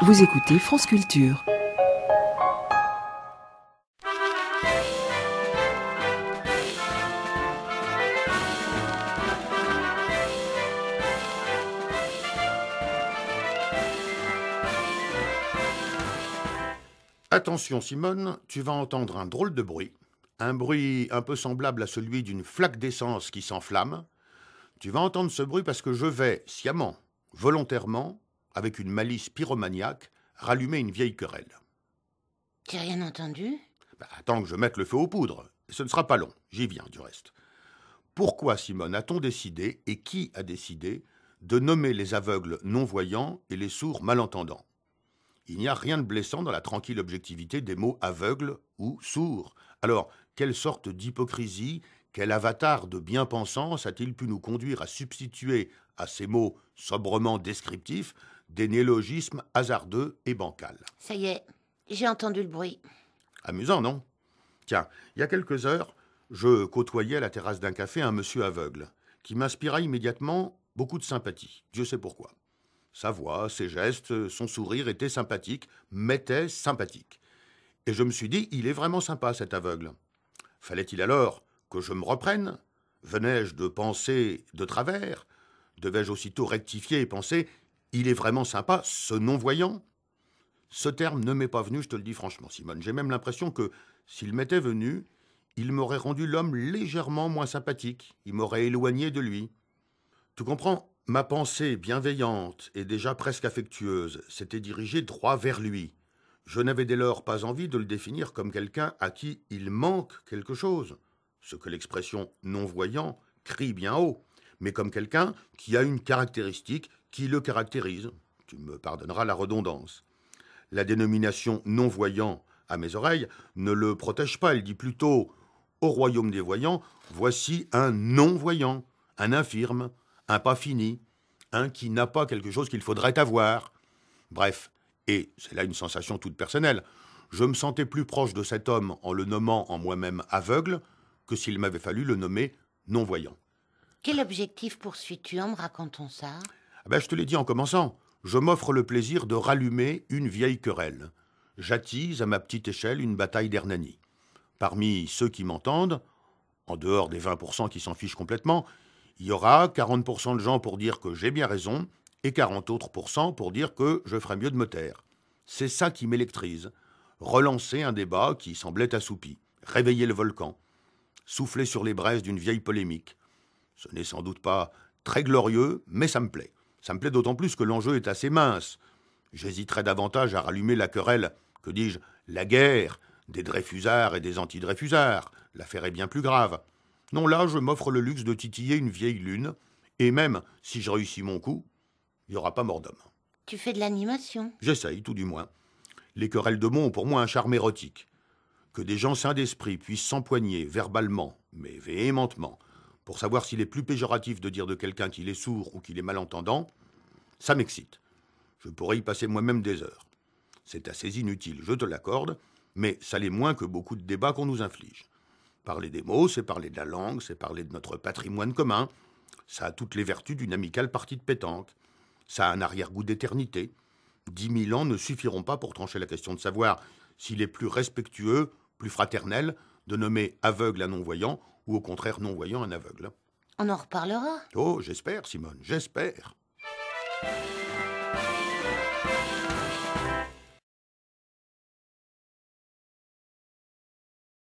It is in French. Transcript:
Vous écoutez France Culture. Attention Simone, tu vas entendre un drôle de bruit. Un bruit un peu semblable à celui d'une flaque d'essence qui s'enflamme. Tu vas entendre ce bruit parce que je vais, sciemment, volontairement, avec une malice pyromaniaque, rallumer une vieille querelle. J'ai rien entendu. Attends que je mette le feu aux poudres. Ce ne sera pas long, j'y viens du reste. Pourquoi, Simone, a-t-on décidé, et qui a décidé, de nommer les aveugles non-voyants et les sourds malentendants? Il n'y a rien de blessant dans la tranquille objectivité des mots aveugle ou sourd. Alors, quelle sorte d'hypocrisie, quel avatar de bien-pensance a-t-il pu nous conduire à substituer à ces mots sobrement descriptifs des néologismes hasardeux et bancals? Ça y est, j'ai entendu le bruit. Amusant, non? Tiens, il y a quelques heures, je côtoyais à la terrasse d'un café un monsieur aveugle, qui m'inspira immédiatement beaucoup de sympathie. Dieu sait pourquoi. Sa voix, ses gestes, son sourire étaient sympathiques, m'étaient sympathiques. Et je me suis dit, il est vraiment sympa cet aveugle. Fallait-il alors que je me reprenne? Venais-je de penser de travers? Devais-je aussitôt rectifier et penser, il est vraiment sympa, ce non-voyant? Ce terme ne m'est pas venu, je te le dis franchement, Simone. J'ai même l'impression que, s'il m'était venu, il m'aurait rendu l'homme légèrement moins sympathique. Il m'aurait éloigné de lui. Tu comprends? Ma pensée bienveillante et déjà presque affectueuse s'était dirigée droit vers lui. Je n'avais dès lors pas envie de le définir comme quelqu'un à qui il manque quelque chose, ce que l'expression non-voyant crie bien haut, mais comme quelqu'un qui a une caractéristique qui le caractérise. Tu me pardonneras la redondance. La dénomination non-voyant, à mes oreilles, ne le protège pas. Elle dit plutôt, au royaume des voyants, voici un non-voyant, un infirme, un pas fini, un qui n'a pas quelque chose qu'il faudrait avoir. Bref, et c'est là une sensation toute personnelle, je me sentais plus proche de cet homme en le nommant en moi-même aveugle que s'il m'avait fallu le nommer non-voyant. Quel objectif poursuis-tu en me racontant ça? Je te l'ai dit en commençant, je m'offre le plaisir de rallumer une vieille querelle. J'attise à ma petite échelle une bataille d'Hernani. Parmi ceux qui m'entendent, en dehors des 20% qui s'en fichent complètement, il y aura 40% de gens pour dire que j'ai bien raison et 40 autres pourcents pour dire que je ferais mieux de me taire. C'est ça qui m'électrise. Relancer un débat qui semblait assoupi, réveiller le volcan, souffler sur les braises d'une vieille polémique. Ce n'est sans doute pas très glorieux, mais ça me plaît. Ça me plaît d'autant plus que l'enjeu est assez mince. J'hésiterais davantage à rallumer la querelle, que dis-je, la guerre, des Dreyfusards et des anti-Dreyfusards. L'affaire est bien plus grave. Non, là, je m'offre le luxe de titiller une vieille lune, et même, si je réussis mon coup, il n'y aura pas mort d'homme. Tu fais de l'animation? J'essaye, tout du moins. Les querelles de mots ont pour moi un charme érotique. Que des gens sains d'esprit puissent s'empoigner verbalement, mais véhémentement, pour savoir s'il est plus péjoratif de dire de quelqu'un qu'il est sourd ou qu'il est malentendant, ça m'excite. Je pourrais y passer moi-même des heures. C'est assez inutile, je te l'accorde, mais ça l'est moins que beaucoup de débats qu'on nous inflige. Parler des mots, c'est parler de la langue, c'est parler de notre patrimoine commun. Ça a toutes les vertus d'une amicale partie de pétanque. Ça a un arrière-goût d'éternité. 10 000 ans ne suffiront pas pour trancher la question de savoir s'il est plus respectueux, plus fraternel, de nommer aveugle un non-voyant ou au contraire non-voyant un aveugle. On en reparlera. Oh, j'espère, Simone, j'espère.